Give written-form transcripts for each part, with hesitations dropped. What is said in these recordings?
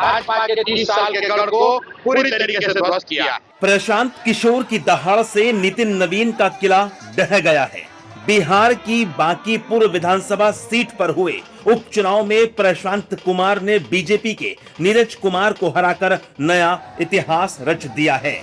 भाजपा के 30 साल के गढ़ को पूरी तरीके से ध्वस्त किया। प्रशांत किशोर की दहाड़ से नितिन नवीन का किला ढह गया है। बिहार की बांकीपुर विधानसभा सीट पर हुए उपचुनाव में प्रशांत कुमार ने बीजेपी के नीरज कुमार को हराकर नया इतिहास रच दिया है।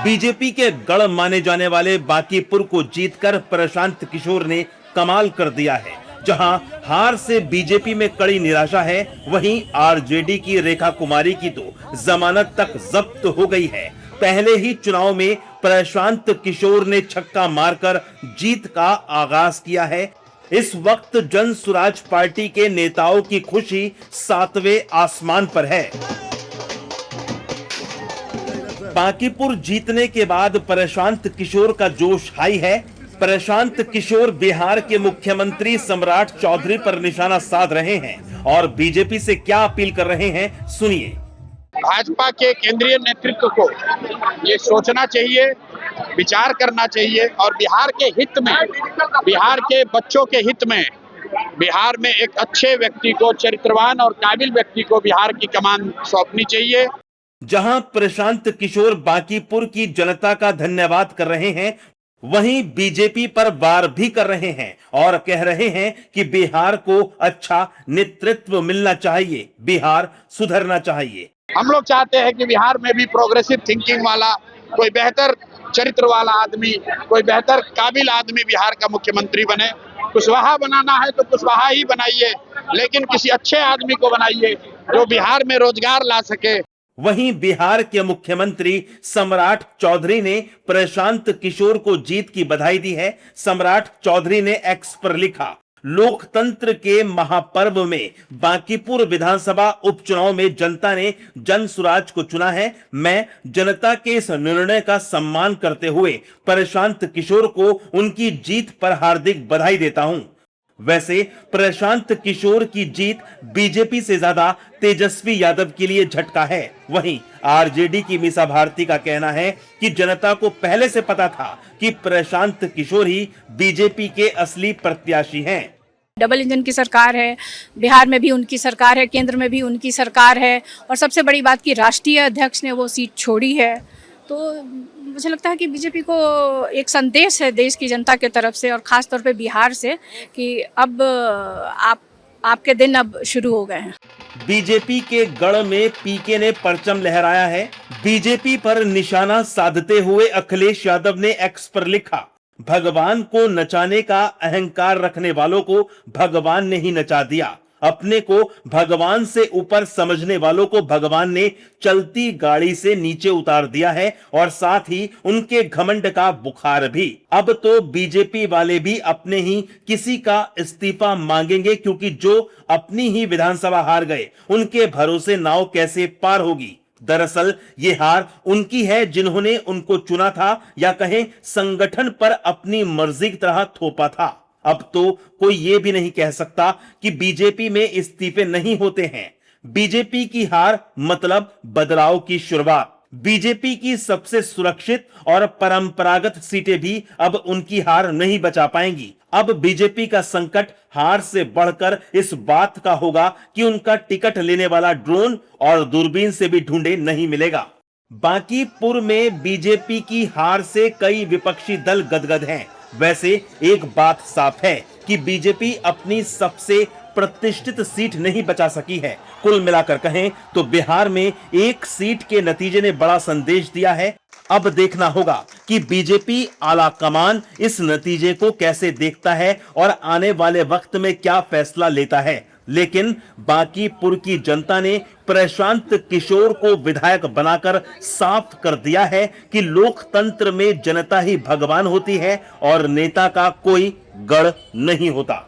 बीजेपी के गढ़ माने जाने वाले बांकीपुर को जीतकर प्रशांत किशोर ने कमाल कर दिया है। जहां हार से बीजेपी में कड़ी निराशा है, वहीं आरजेडी की रेखा कुमारी की तो जमानत तक जब्त हो गई है। पहले ही चुनाव में प्रशांत किशोर ने छक्का मारकर जीत का आगाज किया है। इस वक्त जन सुराज पार्टी के नेताओं की खुशी 7वें आसमान पर है। बांकीपुर जीतने के बाद प्रशांत किशोर का जोश हाई है। प्रशांत किशोर बिहार के मुख्यमंत्री सम्राट चौधरी पर निशाना साध रहे हैं और बीजेपी से क्या अपील कर रहे हैं, सुनिए। भाजपा के केंद्रीय नेतृत्व को ये सोचना चाहिए, विचार करना चाहिए और बिहार के हित में, बिहार के बच्चों के हित में, बिहार में एक अच्छे व्यक्ति को, चरित्रवान और काबिल व्यक्ति को बिहार की कमान सौंपनी चाहिए। जहां प्रशांत किशोर बांकीपुर की जनता का धन्यवाद कर रहे हैं, वहीं बीजेपी पर वार भी कर रहे हैं और कह रहे हैं कि बिहार को अच्छा नेतृत्व मिलना चाहिए, बिहार सुधरना चाहिए। हम लोग चाहते हैं कि बिहार में भी प्रोग्रेसिव थिंकिंग वाला, कोई बेहतर चरित्र वाला आदमी, कोई बेहतर काबिल आदमी बिहार का मुख्यमंत्री बने। कुशवाहा बनाना है तो कुशवाहा ही बनाइए, लेकिन किसी अच्छे आदमी को बनाइए जो बिहार में रोजगार ला सके। वहीं बिहार के मुख्यमंत्री सम्राट चौधरी ने प्रशांत किशोर को जीत की बधाई दी है। सम्राट चौधरी ने एक्स पर लिखा, लोकतंत्र के महापर्व में बांकीपुर विधानसभा उपचुनाव में जनता ने जन सुराज को चुना है। मैं जनता के इस निर्णय का सम्मान करते हुए प्रशांत किशोर को उनकी जीत पर हार्दिक बधाई देता हूं। वैसे प्रशांत किशोर की जीत बीजेपी से ज्यादा तेजस्वी यादव के लिए झटका है। वहीं आरजेडी की मीसा भारती का कहना है कि जनता को पहले से पता था कि प्रशांत किशोर ही बीजेपी के असली प्रत्याशी हैं। डबल इंजन की सरकार है, बिहार में भी उनकी सरकार है, केंद्र में भी उनकी सरकार है और सबसे बड़ी बात कि राष्ट्रीय अध्यक्ष ने वो सीट छोड़ी है। तो मुझे लगता है कि बीजेपी को एक संदेश है देश की जनता के तरफ से और खास तौर पे बिहार से कि अब आपके दिन अब शुरू हो गए हैं। बीजेपी के गढ़ में पीके ने परचम लहराया है। बीजेपी पर निशाना साधते हुए अखिलेश यादव ने एक्स पर लिखा, भगवान को नचाने का अहंकार रखने वालों को भगवान ने ही नचा दिया। अपने को भगवान से ऊपर समझने वालों को भगवान ने चलती गाड़ी से नीचे उतार दिया है और साथ ही उनके घमंड का बुखार भी। अब तो बीजेपी वाले भी अपने ही किसी का इस्तीफा मांगेंगे, क्योंकि जो अपनी ही विधानसभा हार गए उनके भरोसे नाव कैसे पार होगी। दरअसल ये हार उनकी है जिन्होंने उनको चुना था, या कहें संगठन पर अपनी मर्जी की तरह थोपा था। अब तो कोई ये भी नहीं कह सकता कि बीजेपी में इस्तीफे नहीं होते हैं। बीजेपी की हार मतलब बदलाव की शुरुआत। बीजेपी की सबसे सुरक्षित और परंपरागत सीटें भी अब उनकी हार नहीं बचा पाएंगी। अब बीजेपी का संकट हार से बढ़कर इस बात का होगा कि उनका टिकट लेने वाला ड्रोन और दूरबीन से भी ढूंढे नहीं मिलेगा। बांकीपुर में बीजेपी की हार से कई विपक्षी दल गदगद हैं। वैसे एक बात साफ है कि बीजेपी अपनी सबसे प्रतिष्ठित सीट नहीं बचा सकी है। कुल मिलाकर कहें तो बिहार में एक सीट के नतीजे ने बड़ा संदेश दिया है। अब देखना होगा कि बीजेपी आला कमान इस नतीजे को कैसे देखता है और आने वाले वक्त में क्या फैसला लेता है। लेकिन बांकीपुर की जनता ने प्रशांत किशोर को विधायक बनाकर साफ कर दिया है कि लोकतंत्र में जनता ही भगवान होती है और नेता का कोई गढ़ नहीं होता।